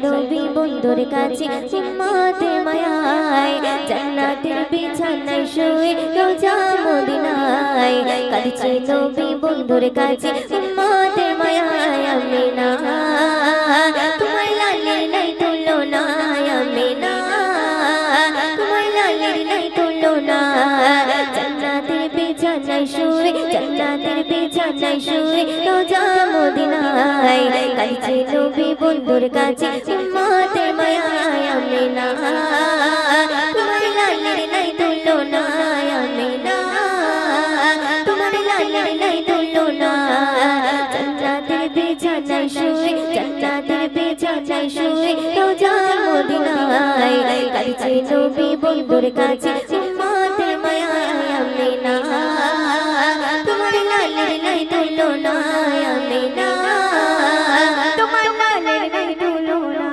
নবী বন্ধুর কাছে উম্মতের মায়ায় জান্নাতের বিছানায় শুয়ে রোজা মদিনায় কাঁদছে নবী বন্ধুর কাছে উম্মতের মায়ায় আমিনা তোমার লালের নাই তুলনা আমিনা তোমার লালের নাই তুলনা জান্নাতের বিছানায় শুয়ে জান্নাতের বিছানায় শুয়ে রোজা মদিনায় কাঁদছে নবী বন্ধুর কাছে উম্মতের মায়ায় আমিনা তোমার লালের নাই তুলনা আমিনা তোমার লালের নাই তুলনা জান্নাতের বিছানায় শুয়ে জান্নাতের বিছানায় শুয়ে রোজা মদিনায় কাঁদছে নবী বন্ধুর কাছে উম্মতের মায়ায় আমিনা তোমার লালের নাই তুলনা আমিনা তোমার লালের নাই তুলনা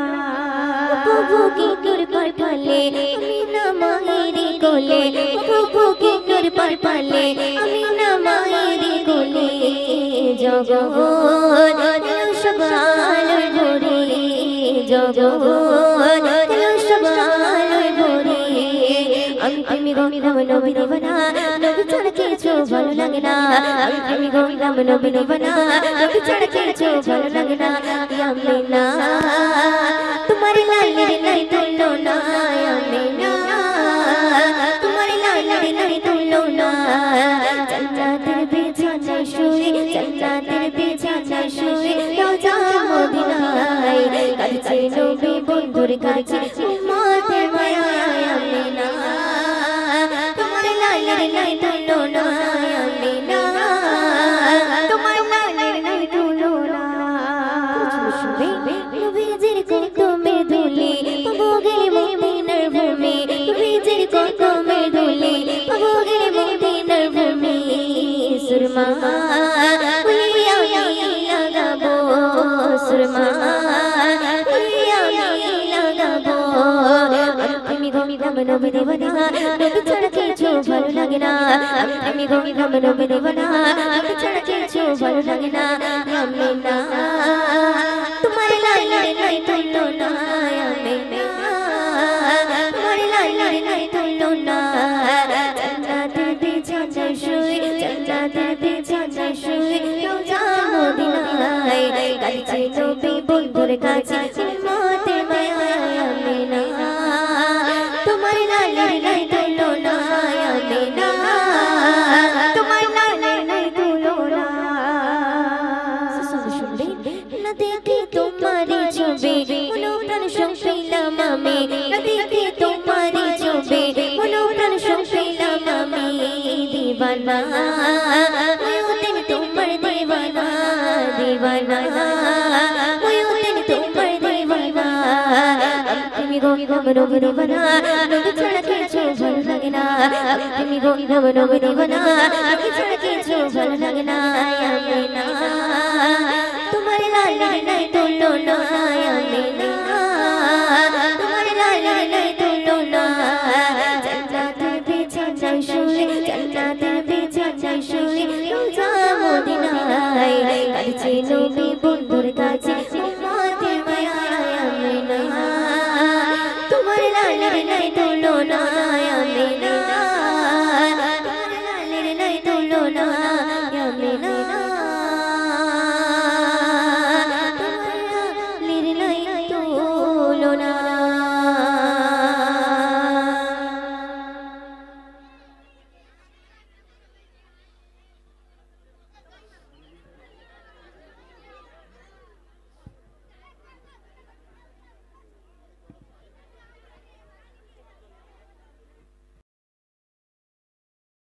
প্রভু কি কৃপার ফলে আমিনা মায়ের কোলে প্রভু কি কৃপার ফলে আমিনা মায়ের কোলে জগৎ সব আলোয় ভরে জগৎ সব আলোয় ভরে আমি প্রেমী গমিলাম নবী দেবনা নবী ছাড়া কিছু ভালো লাগে না আমি প্রেমী গমিলাম নবী দেবনা নবী ছাড়া কিছু ভালো লাগে না আমিনা তোমার লালের নাই তুলনা আমিনা তোমার লালের নাই তুলনা জান্নাতের বিছানায় শুয়ে জান্নাতের বিছানায় শুয়ে রোজা মদিনায় কাঁদছে নবী বন্ধুর কাছে উম্মতের মায়ায় আমিনা তোমার লালের নাই তুলনা আমিনা তোমার লালের নাই তুলনা নবীজির কদমে ধুলি পাবো গেলে মদিনার ভূমি নবীজির কদমে ধুলি পাবো গেলে মদিনার ভূমি সুরমা বলিয়া লাগাবো সুরমা বলিয়া লাগাবো আমি গমিলাম নবী দেবনা নবী ছাড়া কিছু ভালো লাগে না আমি গমিলাম নবী দেবনা নবী ছাড়া কিছু ভালো লাগে না আমিনা তোমার লালের নাই তুলনা আমিনা তোমার লালের নাই তুলনা জান্নাতের বিছানায় শুয়ে জান্নাতের বিছানায় শুয়ে রোজা মদিনায় কাঁদছে নবী বন্ধুর কাছে উম্মতের মায়ায় আমিনা তোমার লালের নাই তুলনা আমিনা তোমার লালের নাই তুলনা শুনবে না দেখে তোমারই ছবি মনো প্রাণ সংশইলাম আমি না দেখে তোমারই ছবি মনো প্রাণ সংশইলাম আমি দিবানা ময়ূদিন তোমার দিবানা দিবানা ময়ূদিন তোমার দিবানা তুমি গোমি গম নবী দিবানা নবী ছাড়া কিছু ভালো লাগে না তুমি গোমি গম নবী দিবানা নবী ছাড়া কিছু ভালো লাগে না আমিনা তোমার লালের নাই তুলনা আমিনা তোমার লালের নাই তুলনা জান্নাতের বিছানায় শুয়ে জান্নাতের বিছানায় শুয়ে রোজা মদিনায় কাঁদছে নবী বন্ধুর কাছে উম্মতের মায়ায় আমিনা তোমার লালের নাই তুলনা আমিনা